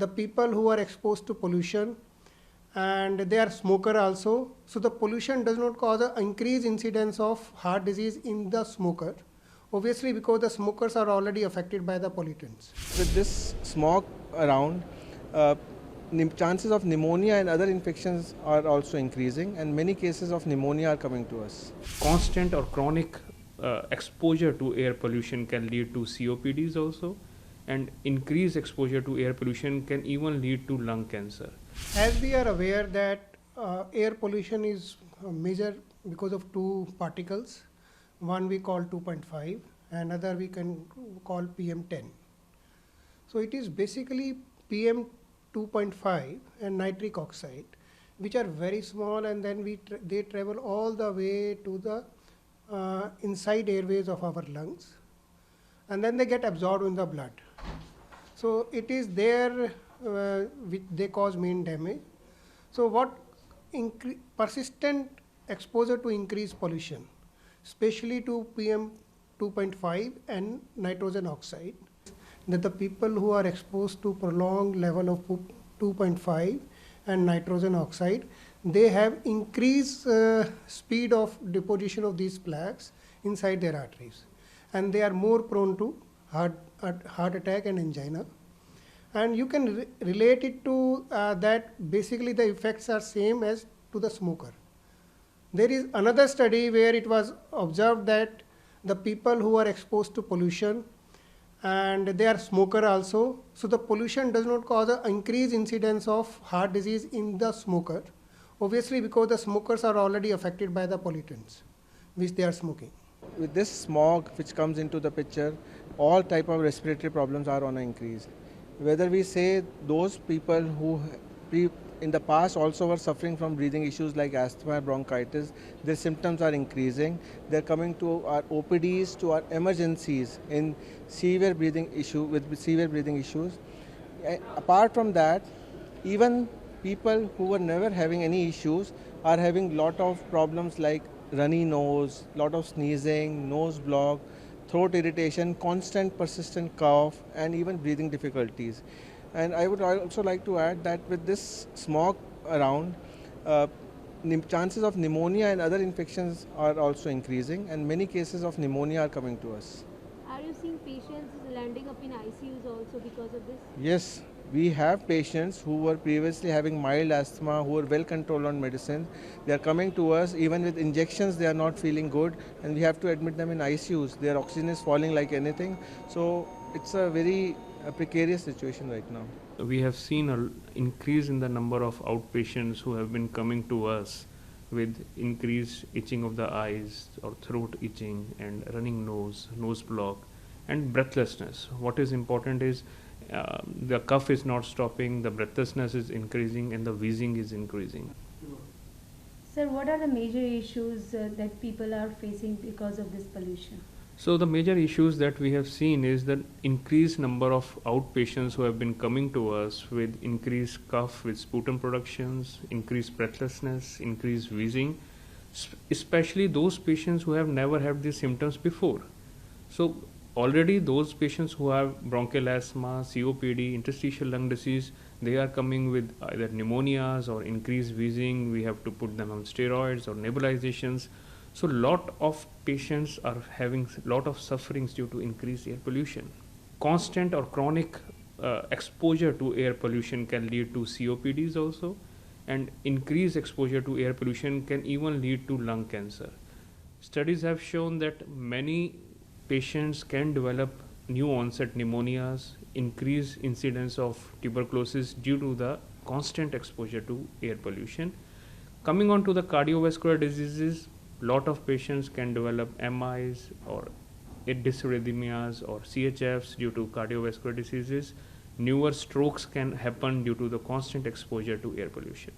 the people who are exposed to pollution and they are smoker also. So the pollution does not cause an increased incidence of heart disease in the smoker. Obviously, because the smokers are already affected by the pollutants. With this smog around, uh, chances of pneumonia and other infections are also increasing, and many cases of pneumonia are coming to us. Constant or chronic exposure to air pollution can lead to COPDs also, and increased exposure to air pollution can even lead to lung cancer. As we are aware that air pollution is major because of two particles. One we call 2.5 and other we can call PM10. So it is basically PM 2.5 and nitric oxide, which are very small, and then they travel all the way to the inside airways of our lungs, and then they get absorbed in the blood. So it is there which they cause main damage. So what persistent exposure to increased pollution, especially to PM 2.5 and nitrogen oxide, that the people who are exposed to prolonged level of 2.5 and nitrogen oxide, they have increased speed of deposition of these plaques inside their arteries, and they are more prone to heart attack and angina. And you can relate it to that basically the effects are same as to the smoker. There is another study where it was observed that the people who are exposed to pollution and they are smoker also, so the pollution does not cause an increased incidence of heart disease in the smoker, obviously because the smokers are already affected by the pollutants which they are smoking. With this smog which comes into the picture, all type of respiratory problems are on an increase. Whether we say those people who in the past also were suffering from breathing issues like asthma, bronchitis, their symptoms are increasing. They're coming to our OPDs, to our emergencies in severe breathing issues. Apart from that, even people who were never having any issues are having lot of problems like runny nose, lot of sneezing, nose block, throat irritation, constant persistent cough, and even breathing difficulties. And I would also like to add that with this smog around, chances of pneumonia and other infections are also increasing, and many cases of pneumonia are coming to us. Are you seeing patients landing up in ICUs also because of this? Yes, we have patients who were previously having mild asthma, who were well controlled on medicine. They are coming to us, even with injections they are not feeling good, and we have to admit them in ICUs. Their oxygen is falling like anything. So it's a very precarious situation right now. We have seen an increase in the number of outpatients who have been coming to us with increased itching of the eyes or throat itching and running nose, nose block, and breathlessness. What is important is the cough is not stopping, the breathlessness is increasing, and the wheezing is increasing. Sir, what are the major issues that people are facing because of this pollution? So the major issues that we have seen is the increased number of outpatients who have been coming to us with increased cough with sputum productions, increased breathlessness, increased wheezing, especially those patients who have never had these symptoms before. So already those patients who have bronchial asthma, COPD, interstitial lung disease, they are coming with either pneumonias or increased wheezing. We have to put them on steroids or nebulizations. So lot of patients are having lot of sufferings due to increased air pollution. Constant or chronic exposure to air pollution can lead to COPDs also, and increased exposure to air pollution can even lead to lung cancer. Studies have shown that many patients can develop new onset pneumonias, increased incidence of tuberculosis due to the constant exposure to air pollution. Coming on to the cardiovascular diseases, lot of patients can develop MIs or dysrhythmias or CHFs due to cardiovascular diseases. Newer strokes can happen due to the constant exposure to air pollution.